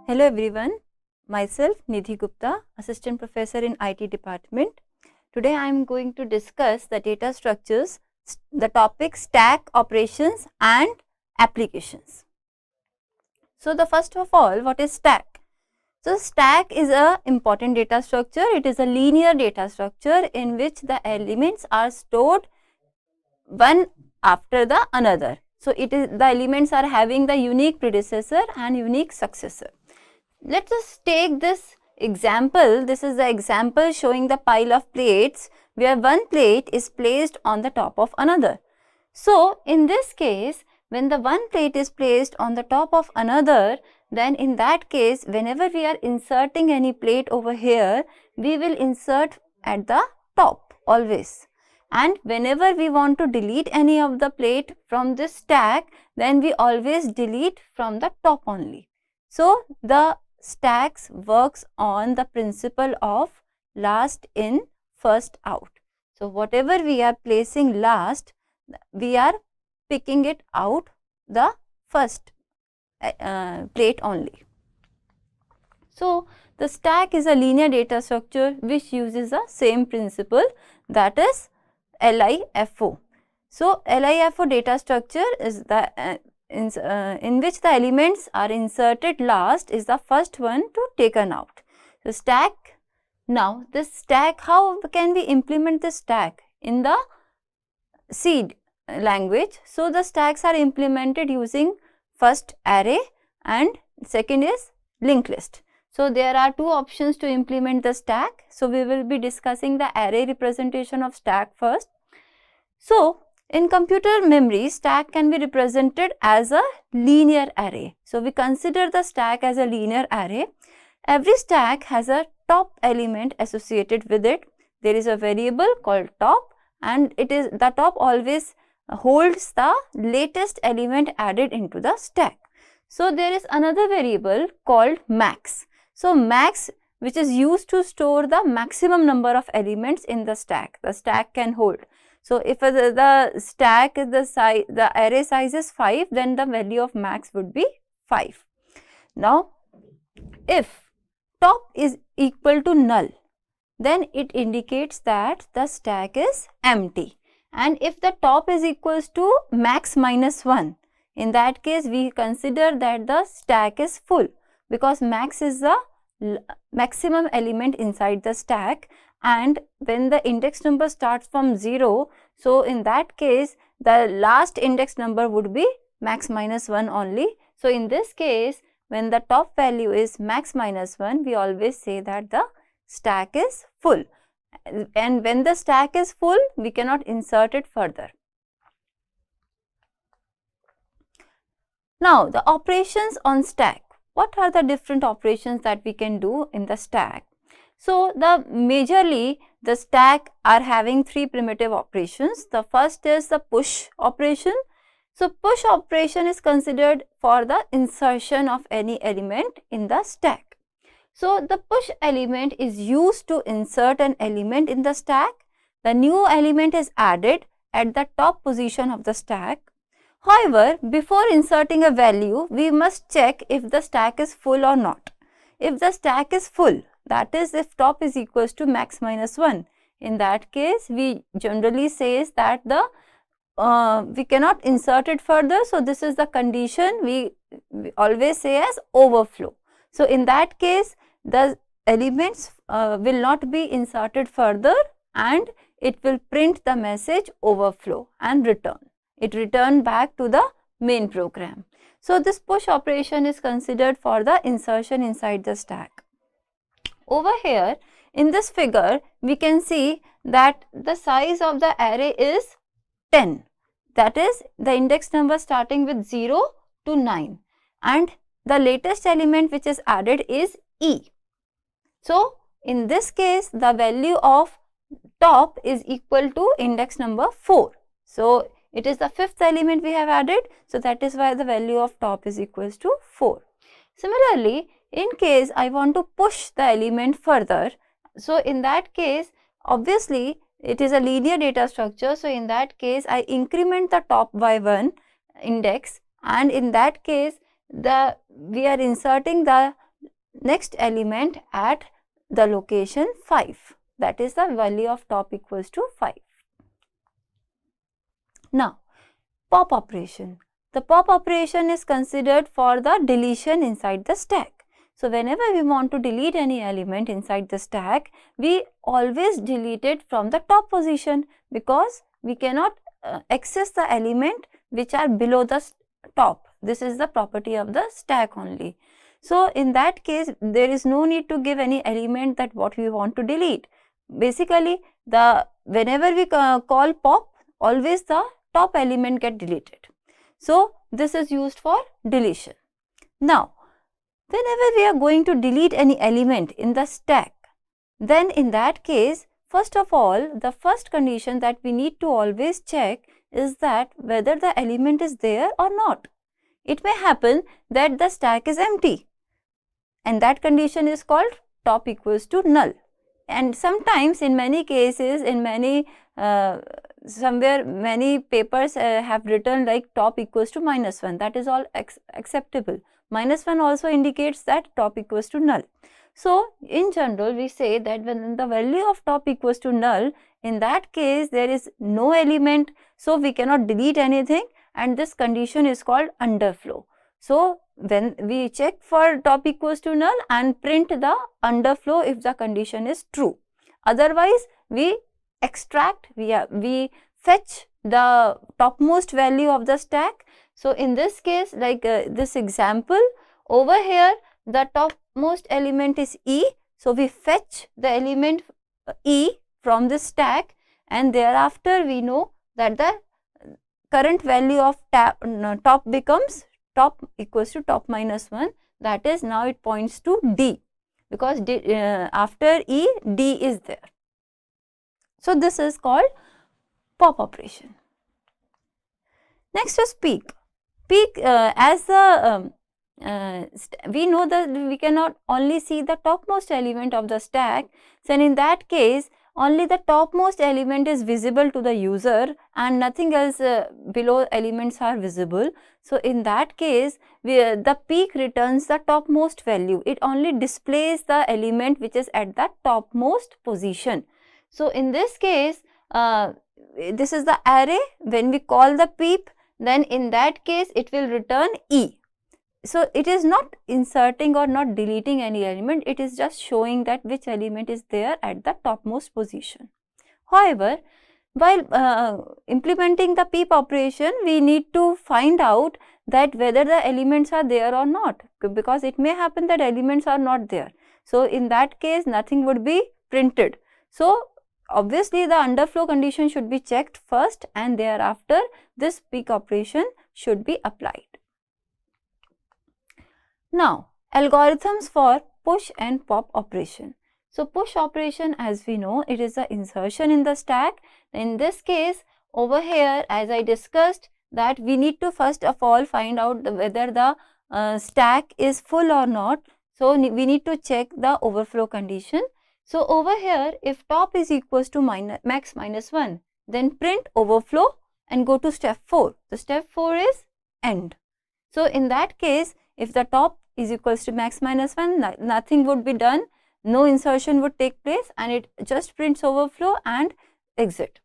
Hello everyone, myself Nidhi Gupta, Assistant Professor in IT Department. Today I am going to discuss the data structures, the topic stack operations and applications. So the first of all, what is stack? So stack is a important data structure. It is a linear data structure in which the elements are stored one after the another. So it is the elements are having the unique predecessor and unique successor. Let us take this example. This is the example showing the pile of plates where one plate is placed on the top of another. So in this case, when the one plate is placed on the top of another, then in that case, whenever we are inserting any plate over here, we will insert at the top always. And whenever we want to delete any of the plate from this stack, then we always delete from the top only. So the stacks works on the principle of last in, first out. So whatever we are placing last, we are picking it out the first plate only. So the stack is a linear data structure which uses the same principle, that is LIFO. So LIFO data structure is the in which the elements are inserted last is the first one to taken out. So stack, now this stack, how can we implement the stack in the C language? So the stacks are implemented using first array and second is linked list. So there are two options to implement the stack. So we will be discussing the array representation of stack first. So in computer memory, stack can be represented as a linear array. So we consider the stack as a linear array. Every stack has a top element associated with it. There is a variable called top, and it is the top always holds the latest element added into the stack. So there is another variable called max. So max, which is used to store the maximum number of elements in the stack can hold. So if the stack is the array size is 5, then the value of max would be 5. Now if top is equal to null, then it indicates that the stack is empty. And if the top is equals to max minus 1, in that case we consider that the stack is full, because max is the maximum element inside the stack, and when the index number starts from 0, so in that case the last index number would be max minus 1 only. So in this case, when the top value is max minus 1, we always say that the stack is full, and when the stack is full, we cannot insert it further. Now the operations on stack. What are the different operations that we can do in the stack? So majorly the stack are having three primitive operations. The first is the push operation. So push operation is considered for the insertion of any element in the stack. So the push element is used to insert an element in the stack. The new element is added at the top position of the stack. However, before inserting a value, we must check if the stack is full or not. If the stack is full, that is if top is equals to max minus 1, in that case we generally says that we cannot insert it further. So this is the condition we always say as overflow. So in that case the elements will not be inserted further, and it will print the message overflow and return. It return back to the main program. So this push operation is considered for the insertion inside the stack. Over here in this figure, we can see that the size of the array is 10. That is the index number starting with 0 to 9, and the latest element which is added is E. So in this case the value of top is equal to index number 4. So it is the fifth element we have added, so that is why the value of top is equals to 4. Similarly, in case I want to push the element further, so in that case obviously it is a linear data structure. So in that case I increment the top by 1 index, and in that case we are inserting the next element at the location 5. That is the value of top equals to 5. Now, pop operation. The pop operation is considered for the deletion inside the stack. So, whenever we want to delete any element inside the stack, we always delete it from the top position, because we cannot access the element which are below the top. This is the property of the stack only. So, in that case, there is no need to give any element that what we want to delete. Basically, whenever we call pop, always the top element get deleted. So, this is used for deletion. Now, whenever we are going to delete any element in the stack, then in that case, first of all, the first condition that we need to always check is that whether the element is there or not. It may happen that the stack is empty, and that condition is called top equals to null. And sometimes in many cases, in many somewhere many papers have written like top equals to -1. That is all acceptable. -1 also indicates that top equals to null. So, in general, we say that when the value of top equals to null, in that case there is no element, so we cannot delete anything, and this condition is called underflow. So, when we check for top equals to null and print the underflow if the condition is true. Otherwise, we extract, we fetch the topmost value of the stack. So, in this case, like this example, over here the topmost element is E. So, we fetch the element E from the stack, and thereafter we know that the current value of top becomes top equals to top -1. That is, now it points to D, because after E, D is there. So, this is called pop operation. Next is peak. Peak, as the we know that we cannot only see the topmost element of the stack. So, in that case, only the topmost element is visible to the user and nothing else below elements are visible. So, in that case, the peak returns the topmost value. It only displays the element which is at the topmost position. So, in this case, this is the array. When we call the peep, then in that case it will return E. So, it is not inserting or not deleting any element, it is just showing that which element is there at the topmost position. However, while implementing the peep operation, we need to find out that whether the elements are there or not, because it may happen that elements are not there. So, in that case nothing would be printed. So, obviously the underflow condition should be checked first, and thereafter this peak operation should be applied. Now, algorithms for push and pop operation. So, push operation, as we know, it is the insertion in the stack. In this case, over here, as I discussed, that we need to first of all find out whether the stack is full or not. So, we need to check the overflow condition. So, over here, if top is equals to max -1, then print overflow and go to step 4. The step 4 is end. So, in that case, if the top is equals to max -1, nothing would be done, no insertion would take place, and it just prints overflow and exit.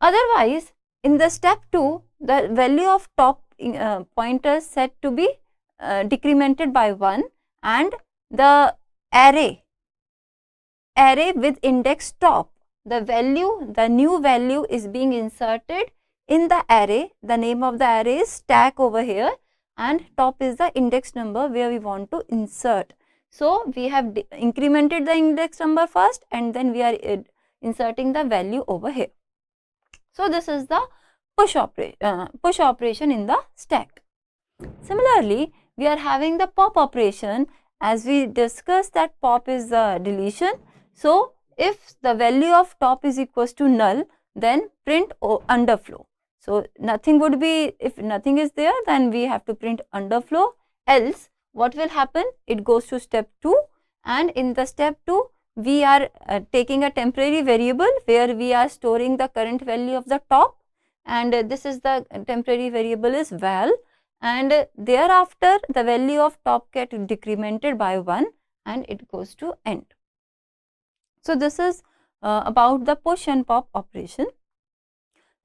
Otherwise, in the step 2, the value of top pointer is set to be decremented by 1, and the array with index top, the new value is being inserted in the array. The name of the array is stack over here, and top is the index number where we want to insert. So, we have incremented the index number first, and then we are inserting the value over here. So, this is the push operation in the stack. Similarly, we are having the pop operation. As we discussed that pop is the deletion. So, if the value of top is equals to null, then print underflow. So, nothing would be, if nothing is there, then we have to print underflow, else what will happen? It goes to step 2, and in the step 2, we are taking a temporary variable where we are storing the current value of the top, and this is the temporary variable is val, and thereafter the value of top get decremented by 1 and it goes to end. So, this is about the push and pop operation.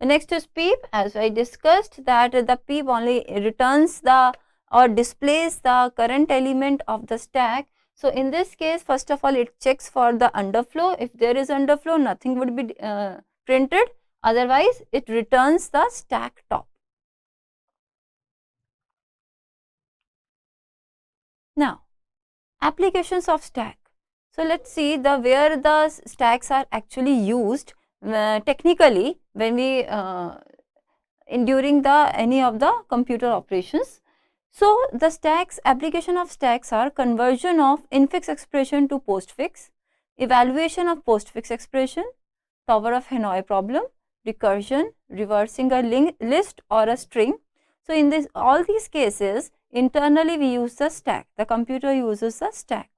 The next is peep. As I discussed that the peep only returns the or displays the current element of the stack. So, in this case, first of all it checks for the underflow. If there is underflow, nothing would be printed, otherwise it returns the stack top. Now, applications of stack. So, let us see the where the stacks are actually used technically when we during the any of the computer operations. So, the stacks application of stacks are conversion of infix expression to postfix, evaluation of postfix expression, Tower of Hanoi problem, recursion, reversing a list or a string. So, in this all these cases internally we use the stack, the computer uses the stack.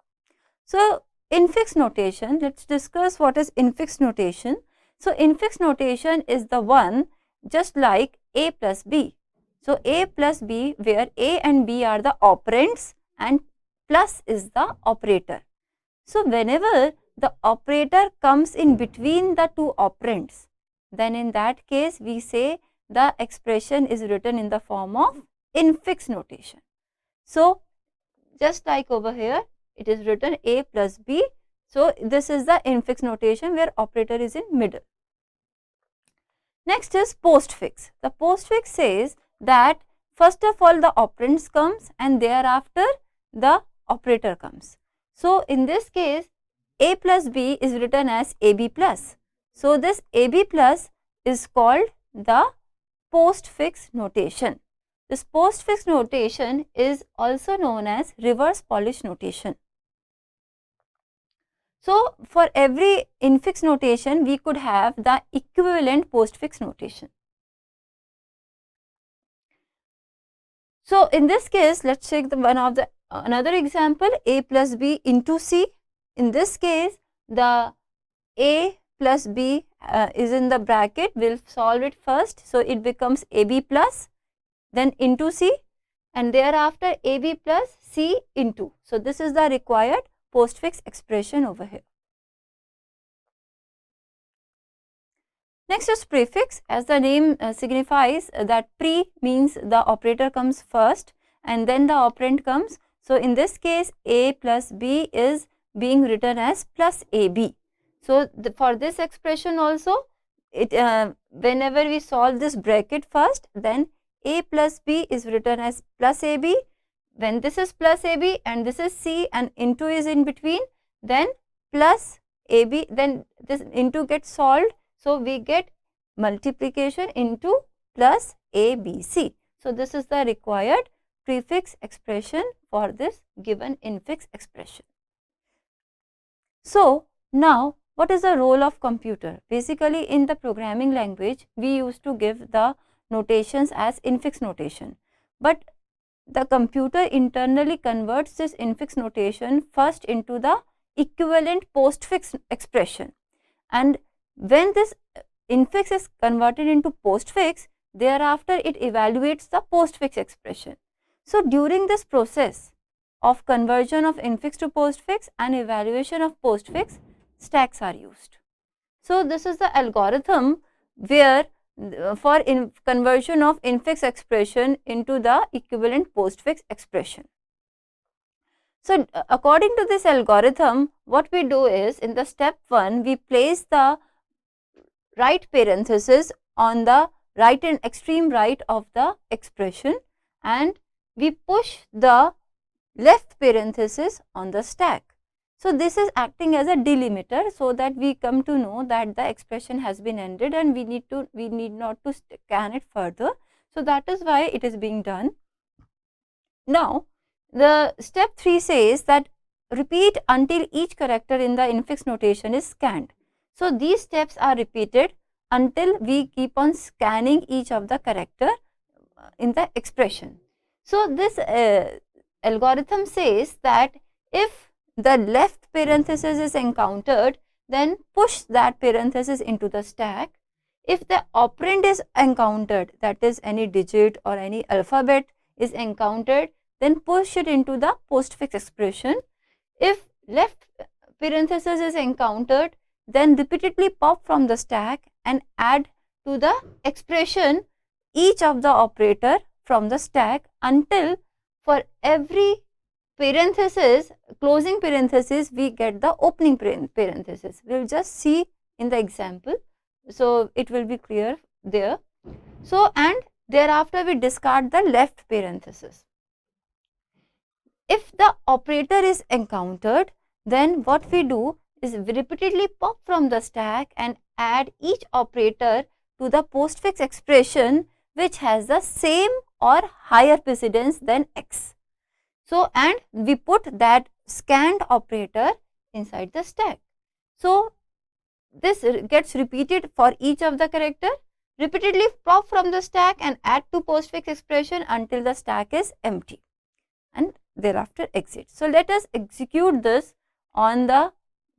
So, infix notation, let us discuss what is infix notation. So, infix notation is the one just like A plus B. So, A plus B where A and B are the operands and plus is the operator. So, whenever the operator comes in between the two operands, then in that case we say the expression is written in the form of infix notation. So, just like over here it is written A plus B. So, this is the infix notation where operator is in middle. Next is postfix. The postfix says that first of all the operands comes and thereafter the operator comes. So, in this case A plus B is written as AB plus. So, this AB plus is called the postfix notation. This postfix notation is also known as reverse Polish notation. So, for every infix notation we could have the equivalent postfix notation. So, in this case let us take the one of the another example A plus B into C. In this case the A plus B is in the bracket, we will solve it first. So, it becomes AB plus then into C and thereafter AB plus C into. So, this is the required postfix expression over here. Next is prefix. As the name signifies that pre means the operator comes first and then the operand comes. So, in this case A plus B is being written as plus AB. So, for this expression also it whenever we solve this bracket first, then A plus B is written as plus AB. When this is plus AB and this is C and into is in between, then plus AB, then this into gets solved. So, we get multiplication into plus ABC. So, this is the required prefix expression for this given infix expression. So, now what is the role of computer? Basically in the programming language we used to give the notations as infix notation, but the computer internally converts this infix notation first into the equivalent postfix expression, and when this infix is converted into postfix, thereafter it evaluates the postfix expression. So, during this process of conversion of infix to postfix and evaluation of postfix, stacks are used. So, this is the algorithm where for conversion of infix expression into the equivalent postfix expression. So, according to this algorithm, what we do is in the step 1 we place the right parenthesis on the right and extreme right of the expression and we push the left parenthesis on the stack. So, this is acting as a delimiter so that we come to know that the expression has been ended and we need not to scan it further. So, that is why it is being done. Now, the step 3 says that repeat until each character in the infix notation is scanned. So, these steps are repeated until we keep on scanning each of the character in the expression. So, this algorithm says that if the left parenthesis is encountered, then push that parenthesis into the stack. If the operand is encountered, that is any digit or any alphabet is encountered, then push it into the postfix expression. If left parenthesis is encountered, then repeatedly pop from the stack and add to the expression each of the operator from the stack until for every parenthesis, closing parenthesis, we get the opening parenthesis. We will just see in the example. So, it will be clear there. So, and thereafter we discard the left parenthesis. If the operator is encountered, then what we do is we repeatedly pop from the stack and add each operator to the postfix expression which has the same or higher precedence than x. So, and we put that scanned operator inside the stack. So, this gets repeated for each of the character. Repeatedly pop from the stack and add to postfix expression until the stack is empty and thereafter exit. So, let us execute this on the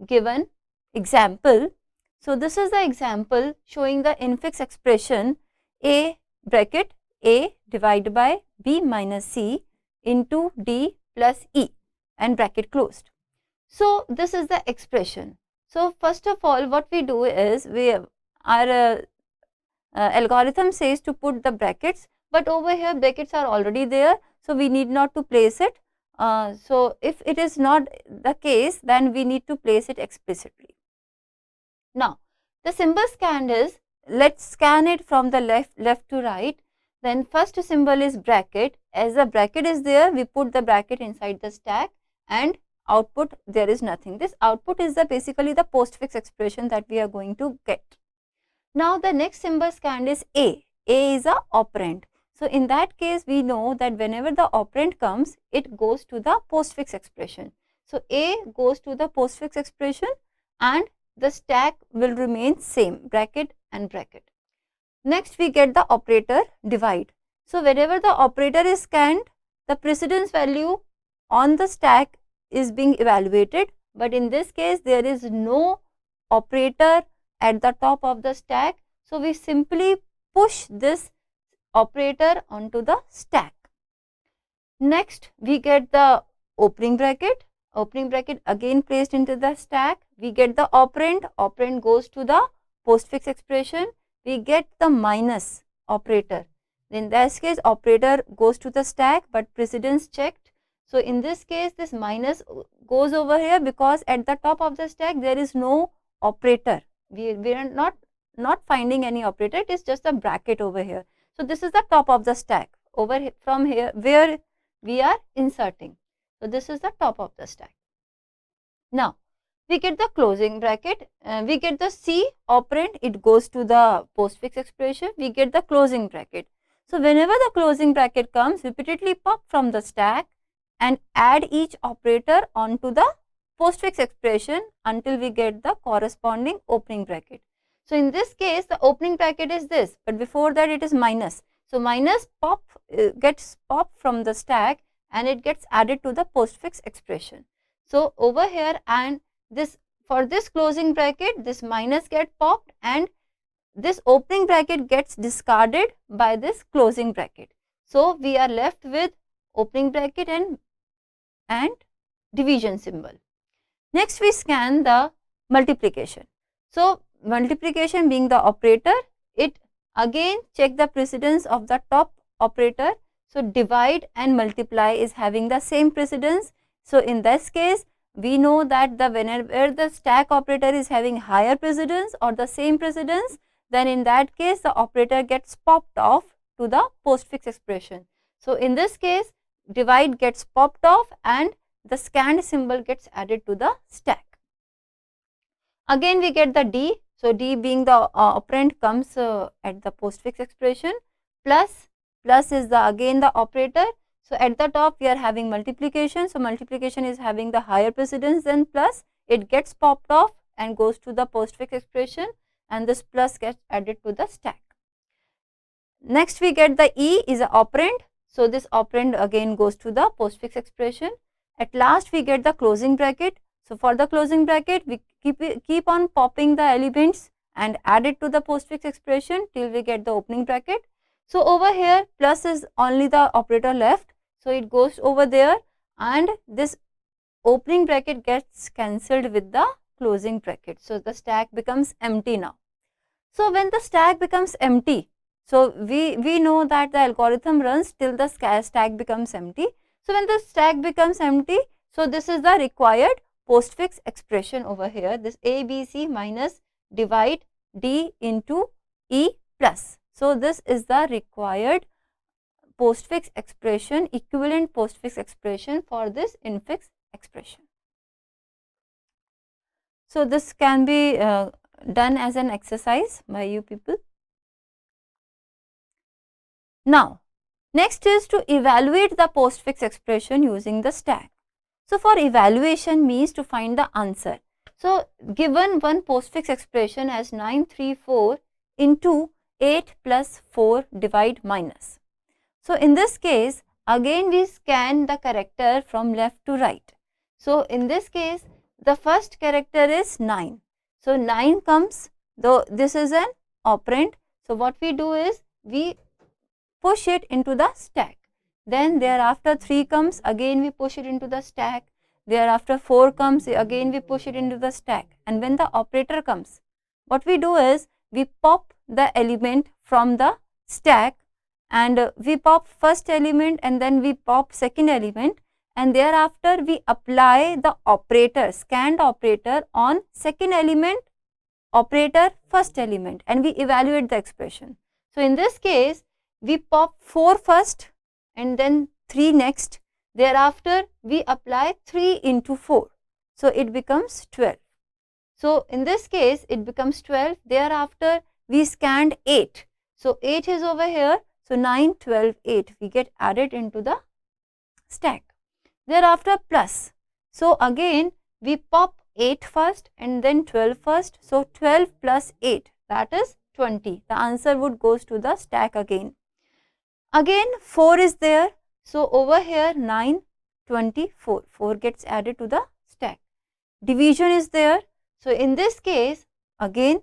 given example. So, this is the example showing the infix expression a bracket a divided by b minus c into d plus e and bracket closed. So, this is the expression. So, first of all what we do is our algorithm says to put the brackets, but over here brackets are already there. So, we need not to place it. So, if it is not the case, then we need to place it explicitly. Now, the symbol scanned is, let's scan it from the left to right. Then first symbol is bracket. As the bracket is there, we put the bracket inside the stack and output there is nothing. This output is basically the postfix expression that we are going to get. Now, the next symbol scanned is A. A is a operand. So, in that case, we know that whenever the operand comes, it goes to the postfix expression. So, A goes to the postfix expression and the stack will remain same, bracket and bracket. Next, we get the operator divide. So, whenever the operator is scanned, the precedence value on the stack is being evaluated, but in this case, there is no operator at the top of the stack. So, we simply push this operator onto the stack. Next, we get the opening bracket again placed into the stack. We get the operand goes to the postfix expression. We get the minus operator. In this case, operator goes to the stack, but precedence checked. So, in this case, this minus goes over here because at the top of the stack, there is no operator. We are not finding any operator, it is just a bracket over here. So, this is the top of the stack over from here where we are inserting. So, this is the top of the stack. Now, we get the closing bracket, we get the C operand, it goes to the postfix expression, we get the closing bracket. So, whenever the closing bracket comes, repeatedly pop from the stack and add each operator onto the postfix expression until we get the corresponding opening bracket. So, in this case, the opening bracket is this, but before that it is minus. So, minus gets popped from the stack and it gets added to the postfix expression. So, over here and this, for this closing bracket, this minus gets popped and this opening bracket gets discarded by this closing bracket. So, we are left with opening bracket and division symbol. Next, we scan the multiplication. So, multiplication being the operator, it again check the precedence of the top operator. So, divide and multiply is having the same precedence. So, in this case, we know that whenever the stack operator is having higher precedence or the same precedence, then in that case the operator gets popped off to the postfix expression. So, in this case, divide gets popped off and the scanned symbol gets added to the stack. Again, we get the D. So, D being the operand comes at the postfix expression, plus is again the operator. So, at the top we are having multiplication. So, multiplication is having the higher precedence than plus, it gets popped off and goes to the postfix expression and this plus gets added to the stack. Next, we get the E is an operand. So, this operand again goes to the postfix expression. At last, we get the closing bracket. So, for the closing bracket, we keep on popping the elements and add it to the postfix expression till we get the opening bracket. So over here plus is only the operator left, so it goes over there and this opening bracket gets cancelled with the closing bracket. So the stack becomes empty now. So when the stack becomes empty, so we know that the algorithm runs till the stack becomes empty. So when the stack becomes empty, so this is the required postfix expression over here, this ABC minus divide D into E plus. So this is the required postfix expression, equivalent postfix expression for this infix expression. So this can be done as an exercise by you people. Now, next is to evaluate the postfix expression using the stack. So for evaluation means to find the answer. So given one postfix expression as 934 into 8 plus 4 divide minus. So in this case again we scan the character from left to right. So in this case the first character is 9. So 9 comes, though this is an operand. So what we do is we push it into the stack. Then thereafter 3 comes, again we push it into the stack. Thereafter 4 comes, again we push it into the stack. And when the operator comes, what we do is we pop the element from the stack, and we pop first element and then we pop second element, and thereafter we apply the operator, scanned operator on second element, operator first element, and we evaluate the expression. So in this case we pop 4 first and then 3 next. Thereafter we apply 3 into 4. So it becomes 12. So in this case it becomes 12. Thereafter we scanned 8. So 8 is over here. So 9, 12, 8 we get added into the stack. Thereafter plus. So again we pop 8 first and then 12 first. So 12 plus 8, that is 20. The answer would goes to the stack again. Again 4 is there. So over here 9, 24. 4 gets added to the stack. Division is there. So in this case again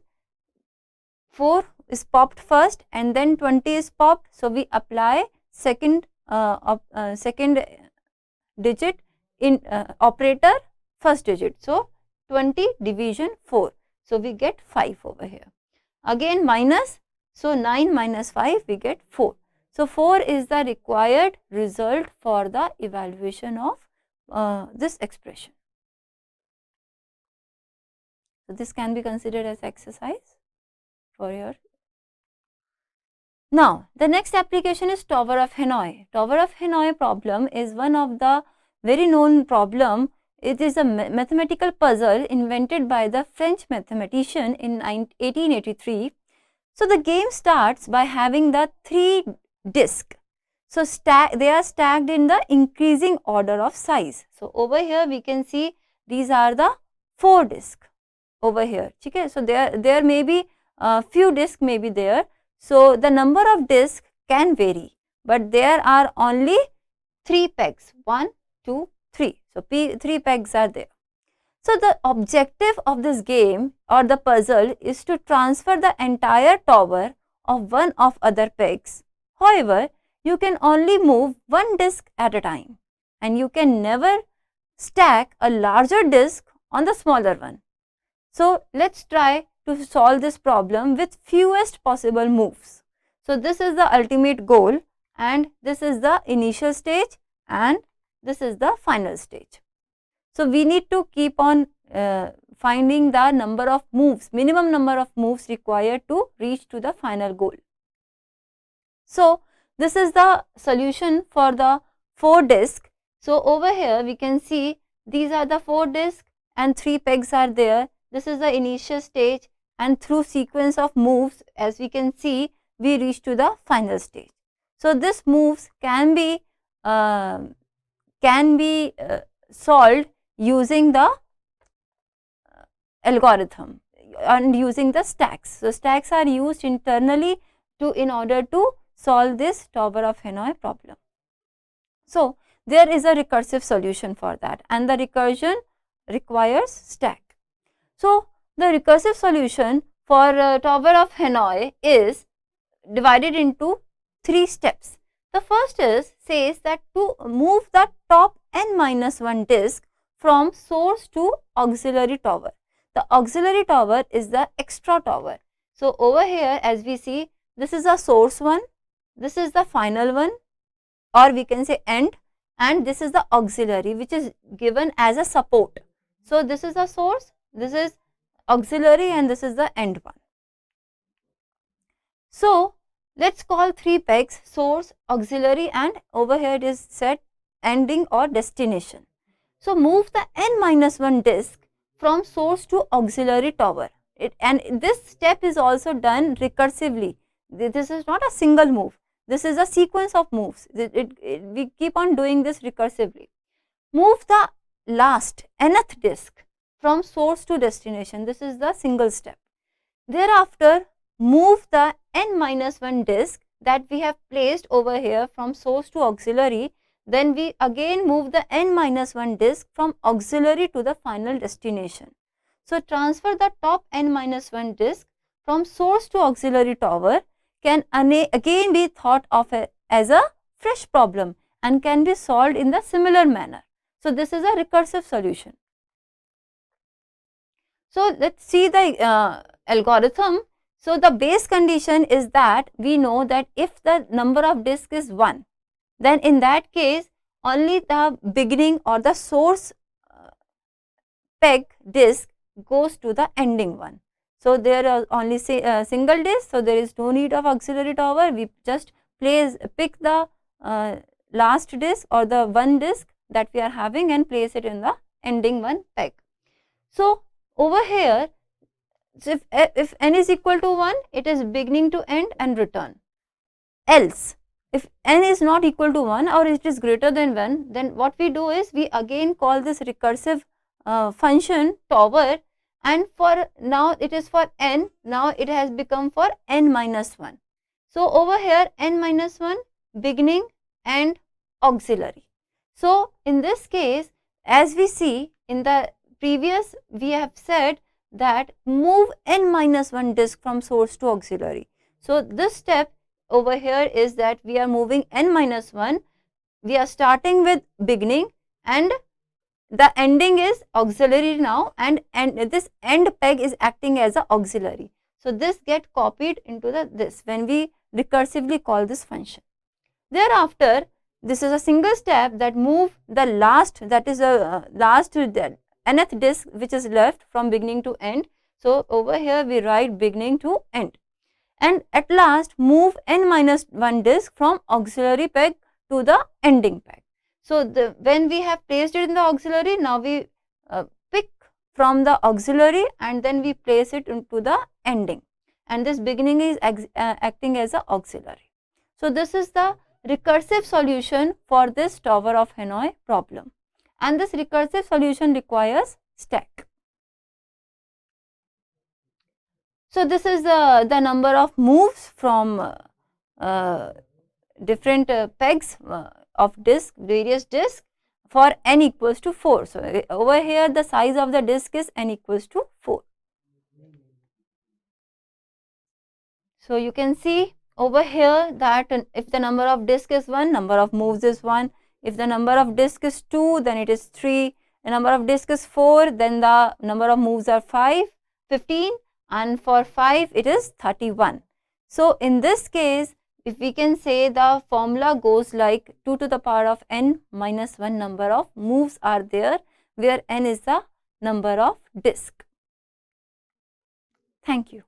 4 is popped first and then 20 is popped. So we apply second digit in operator first digit. So 20 division 4. So we get 5 over here. Again minus. So 9 minus 5 we get 4. So 4 is the required result for the evaluation of this expression. So this can be considered as exercise for your. Now the next application is Tower of Hanoi. Tower of Hanoi problem is one of the very known problem. It is a mathematical puzzle invented by the French mathematician in 1883. So the game starts by having the 3 discs. So they are stacked in the increasing order of size. So over here we can see these are the 4 discs over here. Okay? So there may be few discs may be there. So the number of discs can vary, but there are only 3 pegs, 1, 2, 3. So 3 pegs are there. So the objective of this game or the puzzle is to transfer the entire tower of one of other pegs. However, you can only move one disc at a time, and you can never stack a larger disc on the smaller one. So let's try to solve this problem with fewest possible moves. So this is the ultimate goal, and this is the initial stage, and this is the final stage. So we need to keep on finding the number of moves, minimum number of moves required to reach to the final goal. So this is the solution for the 4 discs. So over here we can see these are the 4 discs and 3 pegs are there. This is the initial stage, and through sequence of moves, as we can see, we reach to the final stage. So this moves can be solved using the algorithm and using the stacks. So stacks are used internally in order to solve this Tower of Hanoi problem. So there is a recursive solution for that, and the recursion requires stack. So the recursive solution for Tower of Hanoi is divided into 3 steps. The first says that to move the top n-1 disk from source to auxiliary tower. The auxiliary tower is the extra tower. So over here, as we see, this is the source one, this is the final one, or we can say end, and this is the auxiliary which is given as a support. So this is the source, this is auxiliary, and this is the end one. So let's call 3 pegs source, auxiliary, and over here it is set ending or destination. So move the n-1 disk from source to auxiliary tower. And this step is also done recursively. This is not a single move. This is a sequence of moves. We keep on doing this recursively. Move the last nth disk from source to destination. This is the single step. Thereafter, move the n-1 disk that we have placed over here from source to auxiliary. Then we again move the n-1 disk from auxiliary to the final destination. So transfer the top n-1 disk from source to auxiliary tower can again be thought of as a fresh problem and can be solved in the similar manner. So this is a recursive solution. So let's see the algorithm. So the base condition is that we know that if the number of disk is 1, then in that case only the beginning or the source peg disk goes to the ending one. So there are only single disk, so there is no need of auxiliary tower. We just pick the last disk or the one disk that we are having and place it in the ending one peg. So over here, if n is equal to 1, it is beginning to end and return. Else, if n is not equal to 1 or it is greater than 1, then what we do is we again call this recursive function tower, and for now it is for n, now it has become for n-1. So over here n-1 beginning and auxiliary. So in this case, as we see in the previous, we have said that move n-1 disk from source to auxiliary. So this step over here is that we are moving n-1, we are starting with beginning and the ending is auxiliary now, and this end peg is acting as a auxiliary. So this get copied into this when we recursively call this function. Thereafter, this is a single step that move the last, that is a last nth disk which is left from beginning to end. So over here we write beginning to end, and at last move n-1 disk from auxiliary peg to the ending peg. So when we have placed it in the auxiliary, now we pick from the auxiliary and then we place it into the ending, and this beginning is acting as a auxiliary. So this is the recursive solution for this Tower of Hanoi problem, and this recursive solution requires stack. So this is the number of moves from different pegs of disk, various disks, for n equals to 4. So over here the size of the disk is n equals to 4. So you can see over here that if the number of disk is 1, number of moves is 1. If the number of disk is 2, then it is 3. The number of disk is 4, then the number of moves are 15, and for 5 it is 31. So in this case, if we can say, the formula goes like 2 to the power of n minus 1 number of moves are there, where n is the number of disk. Thank you.